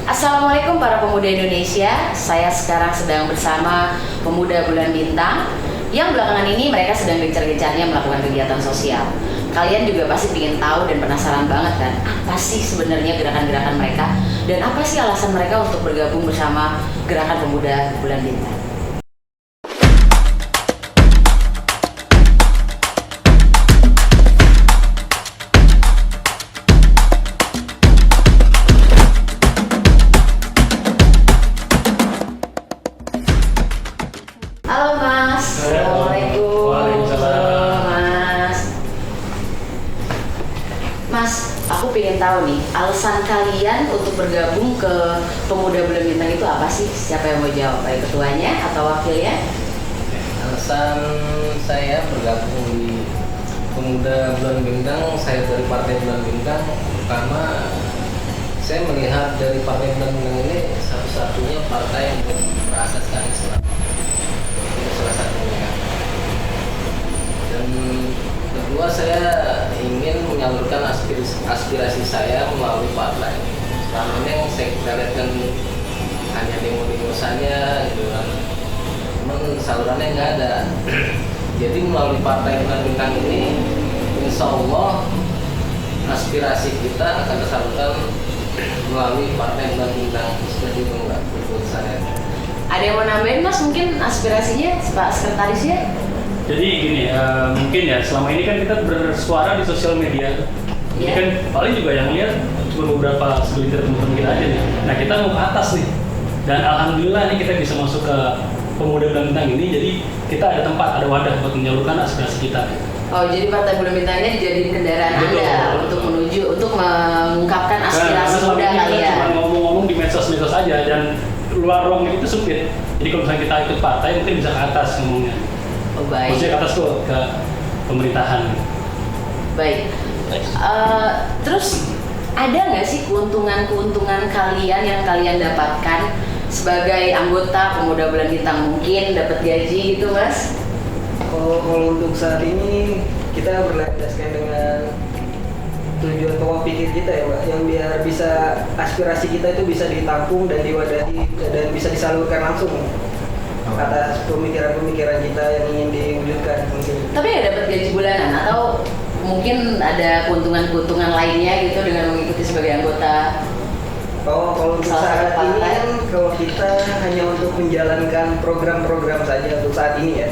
Assalamualaikum para pemuda Indonesia. Saya sekarang sedang bersama pemuda Bulan Bintang yang belakangan ini mereka sedang gencar-gencarnya melakukan kegiatan sosial. Kalian juga pasti ingin tahu dan penasaran banget kan, apa sih sebenarnya gerakan-gerakan mereka dan apa sih alasan mereka untuk bergabung bersama Gerakan Pemuda Bulan Bintang. Halo Mas, Assalamualaikum. Waalaikumsalam. Mas, aku pengen tahu nih, alasan kalian untuk bergabung ke Pemuda Bulan Bintang itu apa sih? Siapa yang mau jawab? Baik ketuanya atau wakilnya? Alasan saya bergabung di Pemuda Bulan Bintang, saya dari Partai Bulan Bintang, pertama saya melihat dari Partai Bulan Bintang ini satu-satunya partai yang berasaskan Islam. Itu salah satunya. Dan kedua, saya ingin menyalurkan aspirasi saya melalui partai. Selama ini yang saya lihat kan hanya demo-demo saja gitu kan. Cuman salurannya nggak ada. Jadi melalui Partai Bulan Bintang ini, insya Allah aspirasi kita akan tersalurkan melalui Partai Bulan Bintang. Seperti itu Mbak, menurut saya. Ada yang mau nambahin Mas mungkin aspirasinya, Pak Sekretarisnya? Jadi gini, mungkin ya selama ini kan kita bersuara di sosial media. Ini Iya. kan paling juga yang lihat cuma beberapa segelintir teman-teman kita aja nih. Nah kita mau ke atas nih. Dan alhamdulillah nih kita bisa masuk ke Pemuda Bulan Bintang ini. Jadi kita ada tempat, ada wadah buat menyalurkan aspirasi kita. Oh, jadi Partai Bulan Bintangnya dijadiin kendaraan Betul, Anda betul. untuk menuju, untuk mengungkapkan aspirasi Karena selama muda ini kita kalian. cuma ngomong-ngomong di medsos-medsos aja dan luar ruang itu sempit. Jadi kalau misalnya kita ikut partai mungkin bisa ke atas ngomongnya. Oh, baik. Maksudnya ke atas tuh ke pemerintahan. Baik. Terus ada nggak sih keuntungan-keuntungan kalian yang kalian dapatkan sebagai anggota Pemuda Bulan Bintang? Mungkin dapat gaji gitu, Mas? Kalau untuk saat ini kita berlandaskan dengan tujuan pokok pikir kita ya Mbak, yang biar bisa aspirasi kita itu bisa ditampung dan diwadahi dan bisa disalurkan langsung atas pemikiran-pemikiran kita yang ingin diwujudkan mungkin. Tapi nggak dapat gaji bulanan atau mungkin ada keuntungan-keuntungan lainnya gitu dengan mengikuti sebagai anggota? Kalau untuk Salah saat satu ini partai. kan kalau kita hanya untuk menjalankan program-program saja untuk saat ini ya.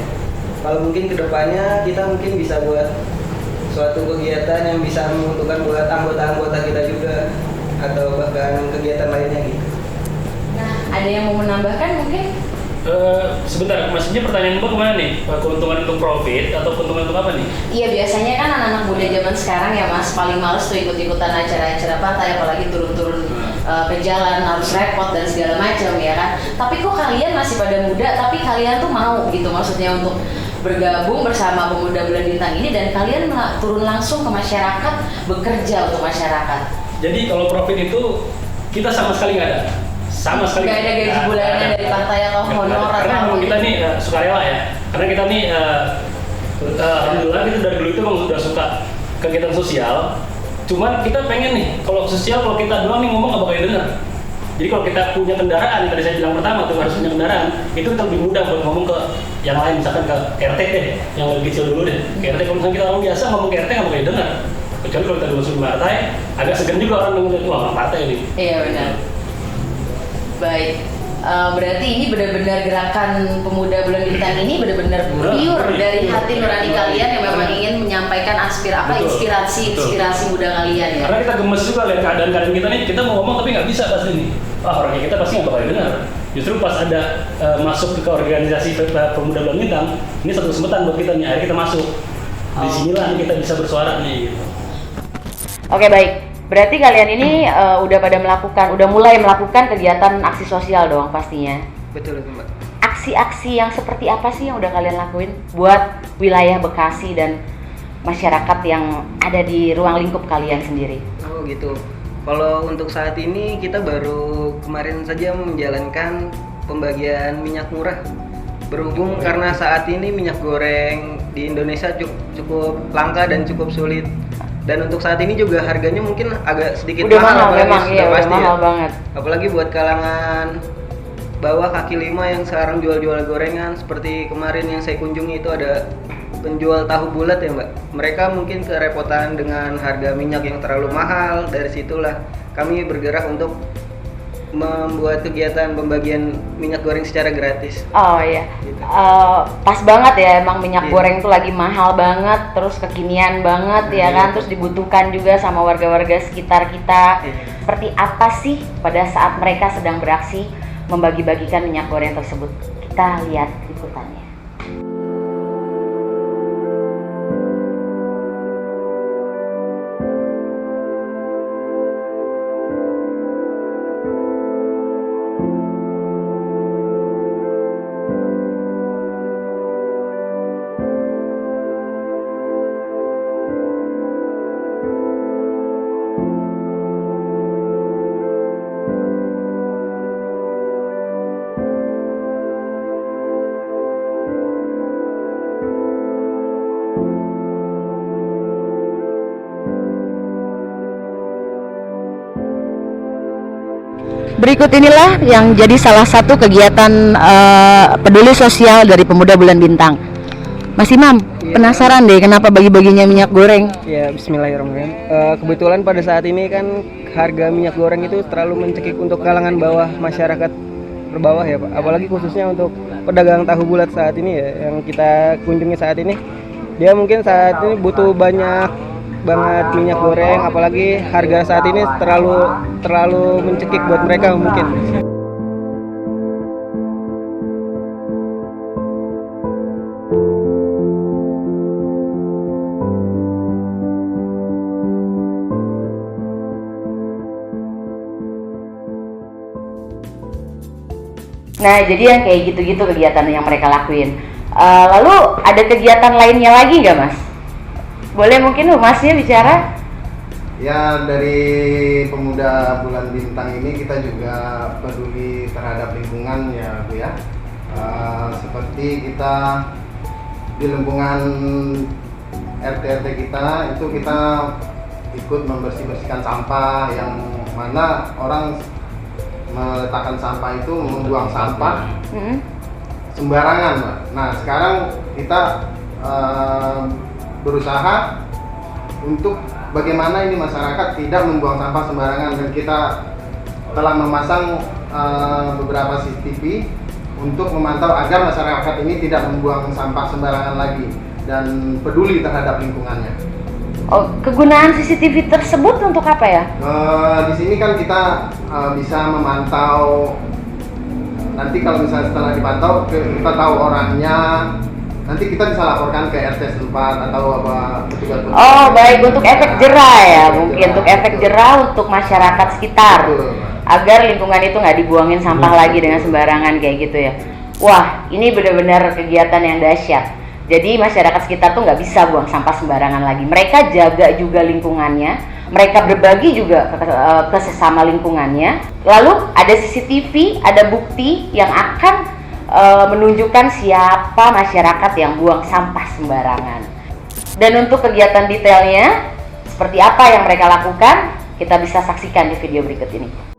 Kalau mungkin kedepannya kita mungkin bisa buat suatu kegiatan yang bisa menguntungkan buat anggota-anggota kita juga atau bahkan kegiatan lainnya gitu. Nah, ada yang mau menambahkan mungkin? Sebentar, maksudnya pertanyaan Mbak kemana nih? Keuntungan untuk profit atau keuntungan untuk apa nih? Iya, biasanya kan anak-anak muda zaman sekarang ya Mas paling males tuh ikut-ikutan acara-acara partai, apalagi turun-turun ke jalan harus repot dan segala macam ya kan. Tapi kok kalian masih pada muda tapi kalian tuh mau gitu, maksudnya untuk bergabung bersama Pemuda Bulan Bintang ini dan kalian turun langsung ke masyarakat, bekerja untuk masyarakat. Jadi kalau profit itu kita sama sekali nggak ada, sama sekali Nggak ada gaji nggak bulanan ada. dari partai atau Nggak ada. honor Karena atau emang kita gitu. nih sukarela ya, karena kita nih alhamdulillah kita dari dulu itu emang sudah suka kegiatan sosial. Cuman kita pengen nih, kalau sosial kalau kita doang nih ngomong nggak bakal dengar. Jadi kalau kita punya kendaraan, tadi saya bilang pertama tuh harus punya kendaraan, itu kita lebih mudah buat ngomong ke yang lain, misalkan ke RT deh, yang lebih kecil dulu deh. Ke RT, kalau misalnya kita orang biasa ngomong ke RT nggak bakal dengar. Kecuali kalau kita masuk partai, agak segan juga orang ngomong wah nggak partai ini. Iya benar. Baik. Berarti ini benar-benar gerakan Pemuda Bulan Bintang ini benar-benar pure dari hati nurani kalian yang memang ingin menyampaikan Betul. inspirasi muda kalian ya. Karena kita gemes juga lihat keadaan kita nih, kita mau ngomong tapi nggak bisa pasti nih. Wah orang kayak kita pasti nggak bakal dengar. Justru pas ada masuk ke organisasi Pemuda Bulan Bintang, ini satu kesempatan buat kita nih, akhirnya kita masuk. Di sinilah nih kita bisa bersuara nih. Gitu. Oke baik. Berarti kalian ini udah mulai melakukan kegiatan aksi sosial dong pastinya. Betul itu Mbak. Aksi-aksi yang seperti apa sih yang udah kalian lakuin buat wilayah Bekasi dan masyarakat yang ada di ruang lingkup kalian sendiri? Oh gitu. Kalau untuk saat ini kita baru kemarin saja menjalankan pembagian minyak murah. Berhubung karena saat ini minyak goreng di Indonesia cukup langka dan cukup sulit Dan untuk saat ini juga harganya mungkin agak sedikit Udah mahal, mahal apalagi memang, sudah iya udah pasti mahal ya. banget. Apalagi buat kalangan bawah kaki lima yang sekarang jual-jual gorengan, seperti kemarin yang saya kunjungi itu ada penjual tahu bulat ya Mbak. Mereka mungkin kerepotan dengan harga minyak yang terlalu mahal. Dari situlah kami bergerak untuk membuat kegiatan pembagian minyak goreng secara gratis. Oh iya, Gitu. pas banget ya, emang minyak Iya. goreng tuh lagi mahal banget, terus kekinian banget ya Iya. kan, terus dibutuhkan juga sama warga-warga sekitar kita. Iya. Seperti apa sih pada saat mereka sedang beraksi membagi-bagikan minyak goreng tersebut? Kita lihat liputannya. Berikut inilah yang jadi salah satu kegiatan peduli sosial dari Pemuda Bulan Bintang. Mas Imam, Iya. penasaran deh kenapa bagi-baginya minyak goreng? Ya, bismillahirrahmanirrahim. Kebetulan pada saat ini kan harga minyak goreng itu terlalu mencekik untuk kalangan bawah, masyarakat berbawah ya Pak. Apalagi khususnya untuk pedagang tahu bulat saat ini ya, yang kita kunjungi saat ini. Dia mungkin saat ini butuh banyak banget minyak goreng, apalagi harga saat ini terlalu mencekik buat mereka mungkin. Nah, jadi yang kayak gitu-gitu kegiatan yang mereka lakuin. Lalu ada kegiatan lainnya lagi nggak, Mas? Boleh mungkin Masnya bicara? Ya, dari Pemuda Bulan Bintang ini kita juga peduli terhadap lingkungan ya Bu ya. Seperti kita di lingkungan RT-RT kita itu kita ikut membersihkan sampah, yang mana orang meletakkan sampah itu membuang sampah sembarangan Mbak. Nah sekarang kita berusaha untuk bagaimana ini masyarakat tidak membuang sampah sembarangan, dan kita telah memasang beberapa CCTV untuk memantau agar masyarakat ini tidak membuang sampah sembarangan lagi dan peduli terhadap lingkungannya. Oh, kegunaan CCTV tersebut untuk apa ya? Di sini kan kita bisa memantau. Nanti kalau misalnya setelah dipantau kita tahu orangnya, nanti kita bisa laporkan ke RT setempat atau apa petugas. Oh, baik, untuk efek jerah ya, mungkin untuk efek jerah untuk masyarakat sekitar. Betul. Agar lingkungan itu nggak dibuangin sampah lagi dengan sembarangan kayak gitu ya. Wah, ini benar-benar kegiatan yang dahsyat. Jadi masyarakat sekitar tuh nggak bisa buang sampah sembarangan lagi. Mereka jaga juga lingkungannya, mereka berbagi juga ke sesama lingkungannya. Lalu ada CCTV, ada bukti yang akan menunjukkan siapa masyarakat yang buang sampah sembarangan. Dan untuk kegiatan detailnya seperti apa yang mereka lakukan, kita bisa saksikan di video berikut ini.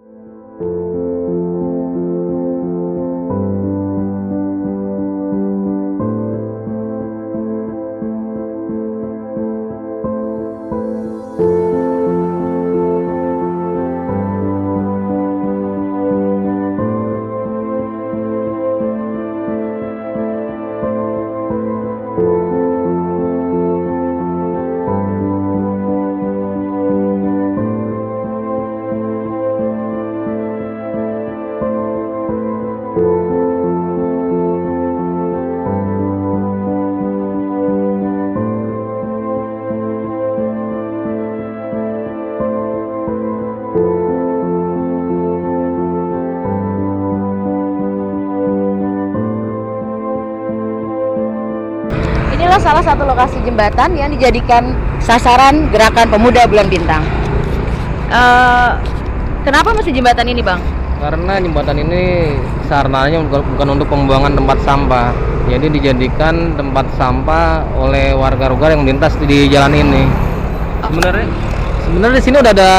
Inilah salah satu lokasi jembatan yang dijadikan sasaran gerakan Pemuda Bulan Bintang. Kenapa mesti jembatan ini, Bang? Karena jembatan ini sarananya bukan untuk pembuangan tempat sampah. Jadi dijadikan tempat sampah oleh warga-warga yang melintas di jalan ini. Sebenarnya di sini udah ada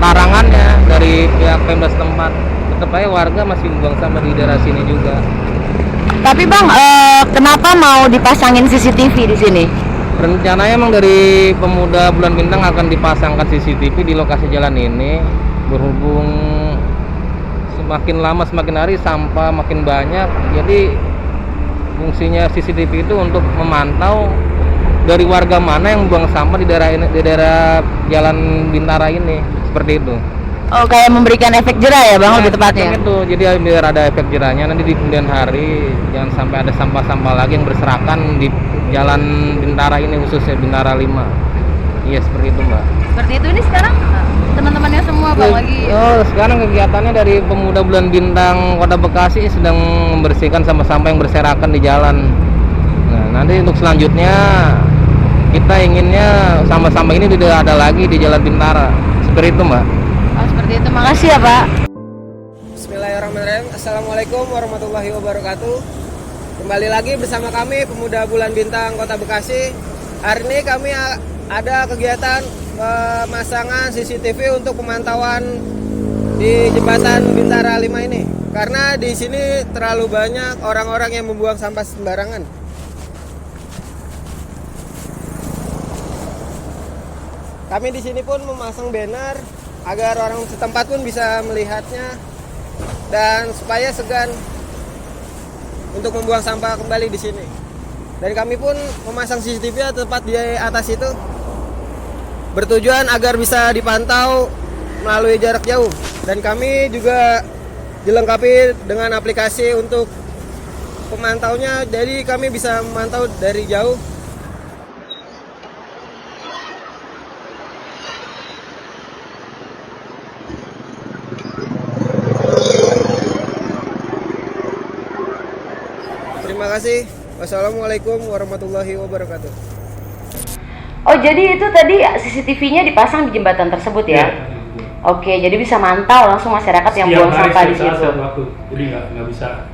larangannya dari pihak Pemda setempat. Tetap aja warga masih membuang sampah di daerah sini juga. Tapi Bang, kenapa mau dipasangin CCTV di sini? Rencananya emang dari Pemuda Bulan Bintang akan dipasangkan CCTV di lokasi jalan ini. Berhubung semakin lama semakin hari sampah makin banyak, jadi fungsinya CCTV itu untuk memantau dari warga mana yang membuang sampah di daerah ini, di daerah Jalan Bintara ini, seperti itu. Oh, kayak memberikan efek jerah ya Bang, lebih tepatnya. Itu, jadi biar ada efek jerahnya nanti di kemudian hari jangan sampai ada sampah-sampah lagi yang berserakan di Jalan Bintara ini, khususnya Bintara 5. Iya, seperti itu Mbak. Seperti itu, ini sekarang teman-temannya semua Bang lagi. Oh, sekarang kegiatannya dari Pemuda Bulan Bintang Kota Bekasi sedang membersihkan sampah-sampah yang berserakan di jalan. Nah, nanti untuk selanjutnya kita inginnya sampah-sampah ini tidak ada lagi di Jalan Bintara. Seperti itu Mbak. Oh, seperti itu. Makasih ya Pak. Bismillahirrahmanirrahim. Assalamualaikum warahmatullahi wabarakatuh. Kembali lagi bersama kami Pemuda Bulan Bintang Kota Bekasi. Hari ini kami ada kegiatan pemasangan CCTV untuk pemantauan di jembatan Bintara 5 ini. Karena di sini terlalu banyak orang-orang yang membuang sampah sembarangan. Kami di sini pun memasang banner agar orang setempat pun bisa melihatnya dan supaya segan untuk membuang sampah kembali di sini. Dan kami pun memasang CCTV tepat di atas itu bertujuan agar bisa dipantau melalui jarak jauh. Dan kami juga dilengkapi dengan aplikasi untuk pemantaunya, jadi kami bisa memantau dari jauh. Terima kasih. Wassalamualaikum warahmatullahi wabarakatuh. Oh, jadi itu tadi CCTV-nya dipasang di jembatan tersebut ya? Oke, jadi bisa mantau langsung masyarakat yang buang sampah di situ. Jadi nggak bisa.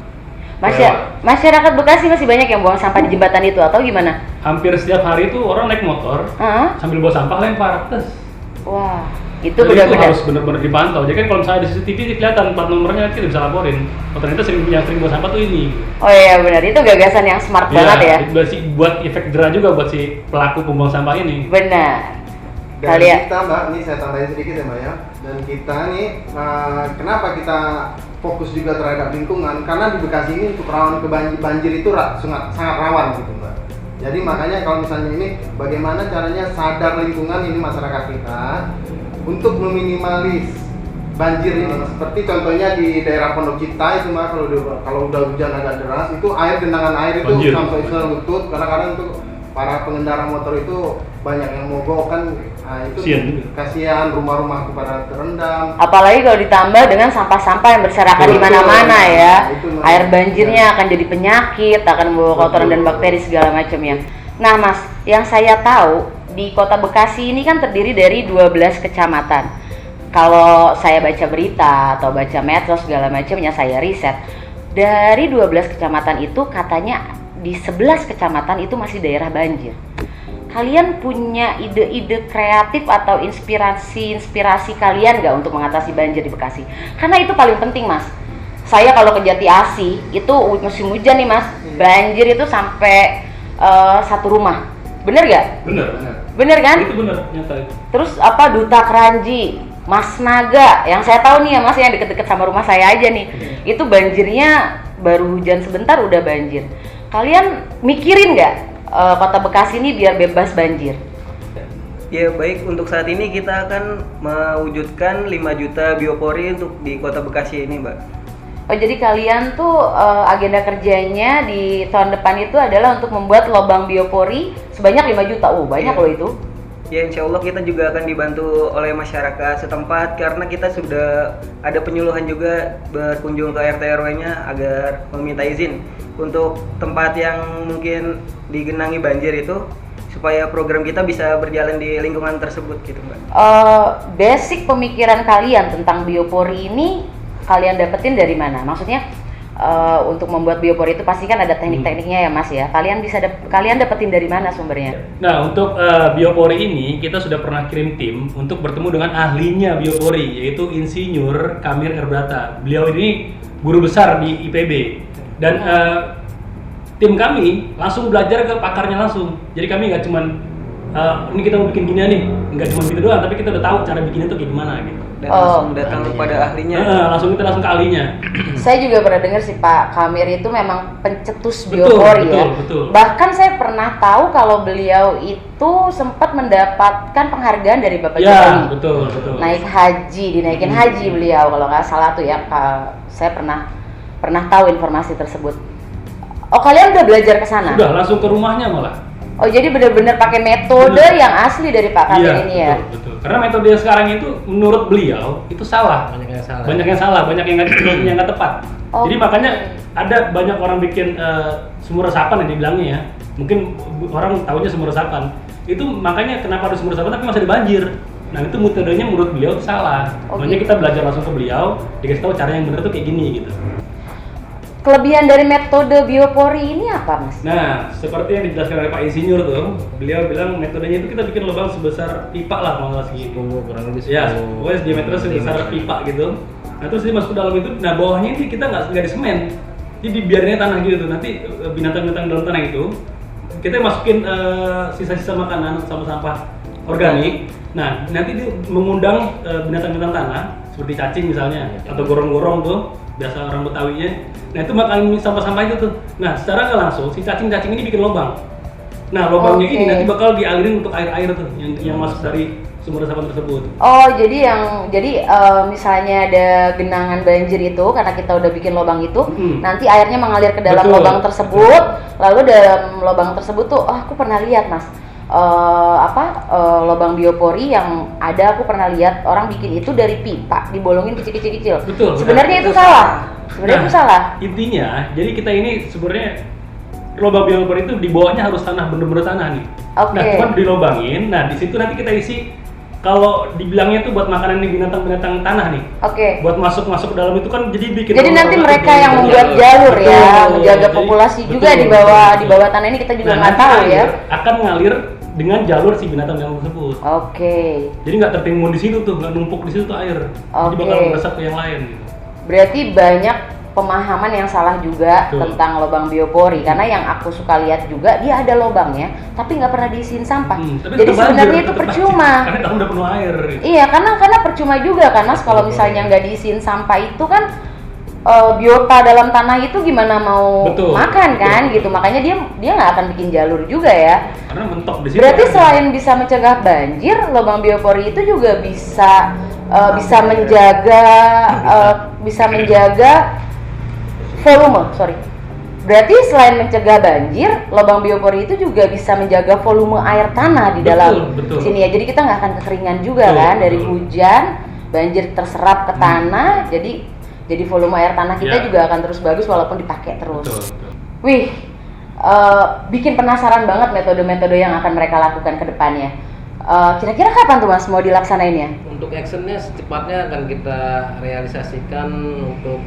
Masyarakat Bekasi masih banyak yang buang sampah di jembatan itu atau gimana? Hampir setiap hari itu orang naik motor sambil bawa sampah lempar. Wah, itu jadi itu benar-benar harus benar-benar dipantau. Jadi kan kalau misalnya di CCTV kelihatan plat nomornya, kita bisa laporin. Oh, ternyata sering bawa sampah tuh ini. Oh iya benar, itu gagasan yang smart banget ya. Buat efek jerah juga buat si pelaku pembuang sampah ini. Benar. Dan Kalian kita Mbak, ini saya tambahin sedikit ya Mbak ya. Dan kita nih, kenapa kita fokus juga terhadap lingkungan? Karena di Bekasi ini untuk rawan ke banjir itu sangat rawan gitu Mbak. Jadi makanya kalau misalnya ini bagaimana caranya sadar lingkungan ini masyarakat kita untuk meminimalis banjir ini. Seperti contohnya di daerah Pondok Cipta itu Mbak, kalau udah hujan agak deras itu genangan air itu banjir. sampai selutut. Kadang-kadang untuk para pengendara motor itu banyak yang mogok kan. Nah, itu kasihan rumah-rumah pada terendam. apalagi kalau ditambah dengan sampah-sampah yang berserakan di mana-mana ya. Air banjirnya akan jadi penyakit, akan membawa kotoran dan bakteri segala macamnya. Nah, Mas, yang saya tahu di Kota Bekasi ini kan terdiri dari 12 kecamatan. Kalau saya baca berita atau baca medsos segala macamnya, saya riset. Dari 12 kecamatan itu katanya di 11 kecamatan itu masih daerah banjir. Kalian punya ide-ide kreatif atau inspirasi kalian nggak untuk mengatasi banjir di Bekasi? Karena itu paling penting Mas. Saya kalau ke Jati Asi itu musim hujan nih Mas, banjir itu sampai satu rumah. Bener gak? Bener kan? Itu bener, nyata itu. Terus Duta Keranji, Mas Naga, yang saya tahu nih ya Mas, yang deket-deket sama rumah saya aja nih, itu banjirnya baru hujan sebentar udah banjir. Kalian mikirin nggak Kota Bekasi ini biar bebas banjir? Ya baik, untuk saat ini kita akan mewujudkan 5 juta biopori untuk di Kota Bekasi ini Mbak. Oh, jadi kalian tuh agenda kerjanya di tahun depan itu adalah untuk membuat lubang biopori sebanyak 5 juta. Oh, banyak loh itu. Ya insya Allah kita juga akan dibantu oleh masyarakat setempat karena kita sudah ada penyuluhan juga berkunjung ke RT RW-nya agar meminta izin untuk tempat yang mungkin digenangi banjir itu supaya program kita bisa berjalan di lingkungan tersebut gitu Mbak. Basic pemikiran kalian tentang biopori ini kalian dapetin dari mana? Maksudnya untuk membuat biopori itu pasti kan ada teknik-tekniknya ya Mas ya. Kalian dapetin dari mana sumbernya? Nah, untuk biopori ini kita sudah pernah kirim tim untuk bertemu dengan ahlinya biopori, yaitu Insinyur Kamir Erbrata. Beliau ini guru besar di IPB dan tim kami langsung belajar ke pakarnya langsung. Jadi kami nggak cuman ini kita mau bikin gini nih, nggak cuma gitu doang, tapi kita udah tahu cara bikinnya tuh kayak gimana gitu. Dan langsung datang kepada ahlinya. Langsung ke ahlinya. Saya juga pernah dengar sih Pak Kamir itu memang pencetus biopori ya. Betul. Bahkan saya pernah tahu kalau beliau itu sempat mendapatkan penghargaan dari Bapak Ya, Jokowi. betul. Naik haji, dinaikin haji beliau kalau nggak salah tuh ya. Saya pernah tahu informasi tersebut. Oh, kalian udah belajar ke sana? Sudah langsung ke rumahnya malah. Oh, jadi benar-benar pakai metode yang asli dari Pak Kamir ini ya. Betul. Karena metode yang sekarang itu menurut beliau itu salah. Banyak yang salah. Banyak yang nggak tepat. Oh. Jadi makanya ada banyak orang bikin sumur resapan yang dibilangnya ya. Mungkin orang tahunya sumur resapan. Itu makanya kenapa ada sumur resapan tapi masih ada banjir. Nah, itu metodenya menurut beliau itu salah. Makanya kita belajar langsung ke beliau, dikasih tahu cara yang benar tuh kayak gini gitu. Kelebihan dari metode biopori ini apa, Mas? Nah, seperti yang dijelaskan oleh Pak Insinyur tuh, beliau bilang metodenya itu kita bikin lubang sebesar pipa lah, kalau nggak segitu. Kurang lebih Ya, pokoknya diameternya sebesar pipa gitu. Nah, terus dia masuk ke dalam itu, nah bawahnya ini kita nggak disemen, jadi dibiarinnya tanah gitu. Nanti binatang-binatang dalam tanah itu kita masukin sisa-sisa makanan sama sampah organik. Nah, nanti dia mengundang binatang-binatang tanah seperti cacing misalnya atau gorong-gorong tuh, biasa orang Betawinya. Nah, itu makan sampah-sampah itu tuh. Nah, secara nggak langsung si cacing-cacing ini bikin lubang. Nah, lubangnya ini nanti bakal dialirin untuk air-air tuh yang masuk dari sumber resapan tersebut. Oh, jadi misalnya ada genangan banjir itu karena kita udah bikin lubang itu, nanti airnya mengalir ke dalam lubang tersebut. Lalu dalam lubang tersebut tuh, aku pernah lihat, Mas. Lubang biopori yang ada, aku pernah lihat orang bikin itu dari pipa dibolongin kecil-kecil. Betul. Sebenarnya itu salah. Sebenarnya itu salah. Intinya, jadi kita ini sebenarnya lubang biopori itu di bawahnya harus tanah, bener-bener tanah nih. Oke. Nah, cuma dilobangin. Nah, di situ nanti kita isi. Kalau dibilangnya itu buat makanan nih binatang-binatang tanah nih. Oke. Buat masuk ke dalam itu kan jadi bikin. Jadi nanti mereka yang membuat jalur ya, menjaga populasi juga di bawah tanah ini, kita juga nggak tahu ya. Akan ngalir dengan jalur si binatang tersebut. Oke. Jadi nggak tertimbun di situ tuh, nggak numpuk di situ tuh air. Jadi bakal meresap ke yang lain gitu. Berarti banyak pemahaman yang salah juga tentang lubang biopori, karena yang aku suka lihat juga dia ada lubangnya tapi nggak pernah diisiin sampah. Jadi sebenarnya itu percuma. Karena udah penuh air. Iya, karena percuma juga kan Mas, kalau misalnya nggak diisiin sampah itu kan biota dalam tanah itu gimana mau makan kan gitu. Makanya dia nggak akan bikin jalur juga ya. Karena mentok di situ. Berarti selain bisa mencegah banjir, lubang biopori itu juga bisa menjaga volume, Berarti selain mencegah banjir, lubang biopori itu juga bisa menjaga volume air tanah di dalam sini ya. Jadi kita nggak akan kekeringan juga kan dari hujan, banjir terserap ke tanah. Jadi volume air tanah kita juga akan terus bagus walaupun dipakai terus. Wih, bikin penasaran banget metode-metode yang akan mereka lakukan ke depannya. Kira-kira kapan tuh Mas mau dilaksanainnya? Untuk actionnya secepatnya akan kita realisasikan untuk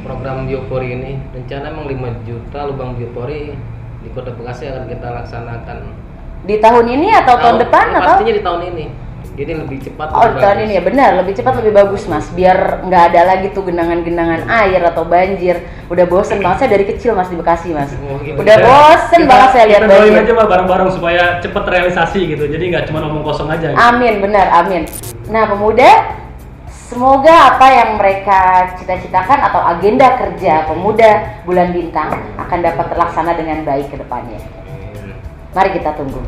program biopori ini. Rencana emang 5 juta lubang biopori di Kota Bekasi akan kita laksanakan. Di tahun ini atau tahun depan atau? Pastinya di tahun ini. Jadi lebih cepat. Di tahun ini ya, benar, lebih cepat lebih bagus Mas. Biar nggak ada lagi tuh genangan-genangan air atau banjir. Udah bosen banget saya dari kecil Mas di Bekasi Mas. Udah bosen banget saya lihat banjir. Kita doain aja bareng-bareng supaya cepat realisasi gitu. Jadi nggak cuma ngomong kosong aja. Gitu. Amin, benar, amin. Nah pemuda, semoga apa yang mereka cita-citakan atau agenda kerja pemuda Bulan Bintang akan dapat terlaksana dengan baik ke depannya. Mari kita tunggu.